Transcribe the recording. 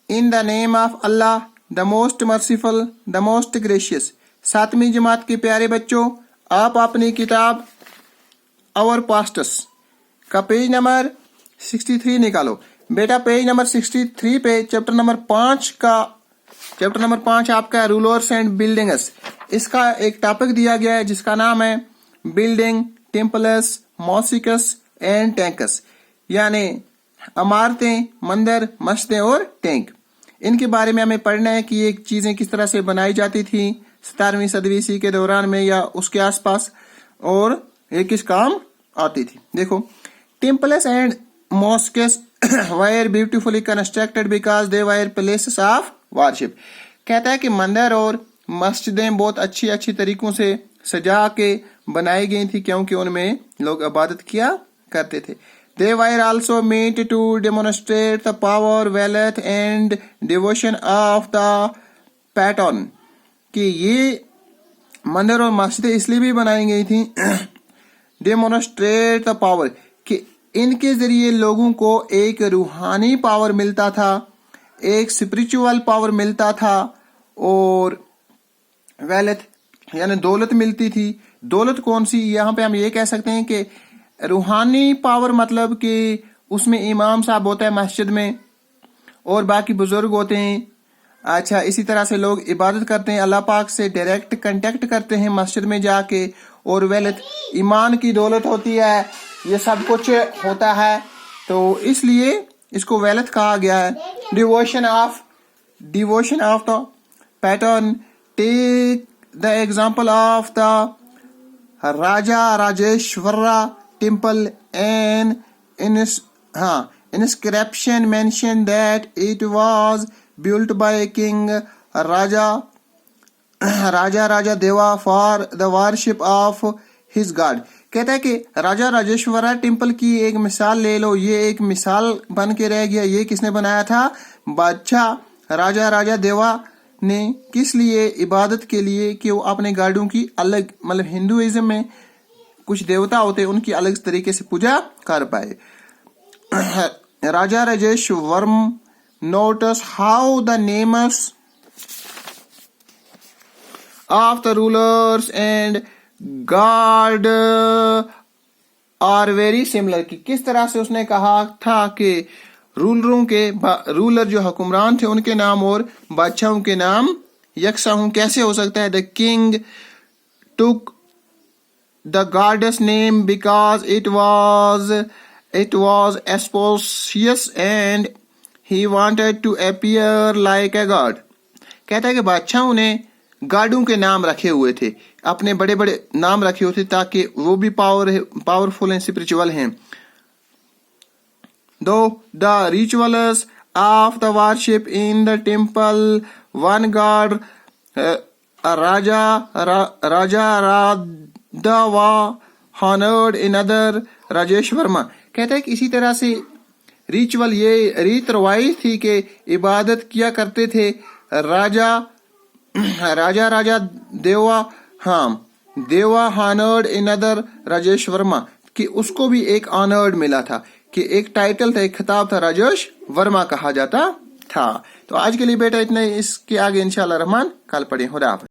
In the name of Allah the most merciful the most gracious. 7वीं जमात के प्यारे बच्चों, आप अपनी किताब आवर पास्टर्स का पेज नंबर 63 निकालो। बेटा पेज नंबर 63 पे चैप्टर नंबर 5 आपका रूलर्स एंड बिल्डिंग्स। इसका एक टॉपिक दिया गया है जिसका नाम है बिल्डिंग टेम्पल्स मॉसिकस एंड टैंक्स, यानी इमारतें, मंदिर, मस्जिदें और टैंक। इनके बारे में हमें पढ़ना है कि ये चीजें किस तरह से बनाई जाती थी 17वीं सदी ईस्वी के दौरान में या उसके आसपास, और ये किस काम आती थी। देखो, temples and mosques were beautifully constructed because they were places of worship। कहता है कि मंदिर और मस्जिदें बहुत अच्छी तरीकों से सजा के बनाई गई थी क्योंकि उनमें लोग इबादत किया करते थे। They were also meant to demonstrate the power, wealth and devotion of the patron। कि ये मंदिर और मस्जिदें इसलिए भी बनाई गई थी डेमोन्स्ट्रेट द पावर, कि इनके जरिए लोगों को एक रूहानी पावर मिलता था, एक स्पिरिचुअल पावर मिलता था, और वेल्थ यानी दौलत मिलती थी। दौलत कौन सी, यहाँ पे हम ये कह सकते हैं कि रूहानी पावर मतलब कि उसमें इमाम साहब होता है मस्जिद में और बाकी बुजुर्ग होते हैं। अच्छा, इसी तरह से लोग इबादत करते हैं, अल्लाह पाक से डायरेक्ट कांटेक्ट करते हैं मस्जिद में जाके, और वेल्थ ईमान की दौलत होती है, ये सब कुछ होता है, तो इसलिए इसको वेल्थ कहा गया है। Devotion of the pattern, take the example of the Raja Rajeshwara temple and inscription mentioned that it was built by King Raja Deva for the worship of his god। कहता है कि राजा राजेश्वरा टेम्पल की एक मिसाल ले लो, ये एक मिसाल बन के रह गया। ये किसने बनाया था? बादशाह राजा देवा ने। किस लिए? इबादत के लिए, कि वो अपने गार्डों की अलग, मतलब हिंदुइज्म में कुछ देवता होते हैं उनकी अलग तरीके से पूजा कर पाए। राजा Rajeshwaram notice how the names of the rulers and god are very similar। कि किस तरह से उसने कहा था कि रूलर जो हुक्मरान थे उनके नाम और बादशाहों के नाम यकसा हूं। कैसे हो सकता है? The king took the goddess name because it was auspicious and he wanted to appear like a god। कहता है कि बादशाहों ने गार्डों के नाम रखे हुए थे, अपने बड़े बड़े नाम रखे हुए थे ताकि वो भी पावरफुल एंड स्पिरिचुअल हैं। दो the rituals of the worship in the temple one god Raja honoured another राजेश्वरमा। कहता है कि इसी तरह से रिचुअल, ये रीत रवाई थी कि इबादत किया करते थे राजा देवा हॉनर्ड अनदर राजेश्वरमा, कि उसको भी एक ऑनर्ड मिला था, कि एक टाइटल था, एक खिताब था, राजेश वर्मा कहा जाता था। तो आज के लिए बेटा इतना, इसके आगे इंशाअल्लाह रहमान कल पढ़े। खुदा हाफिज़।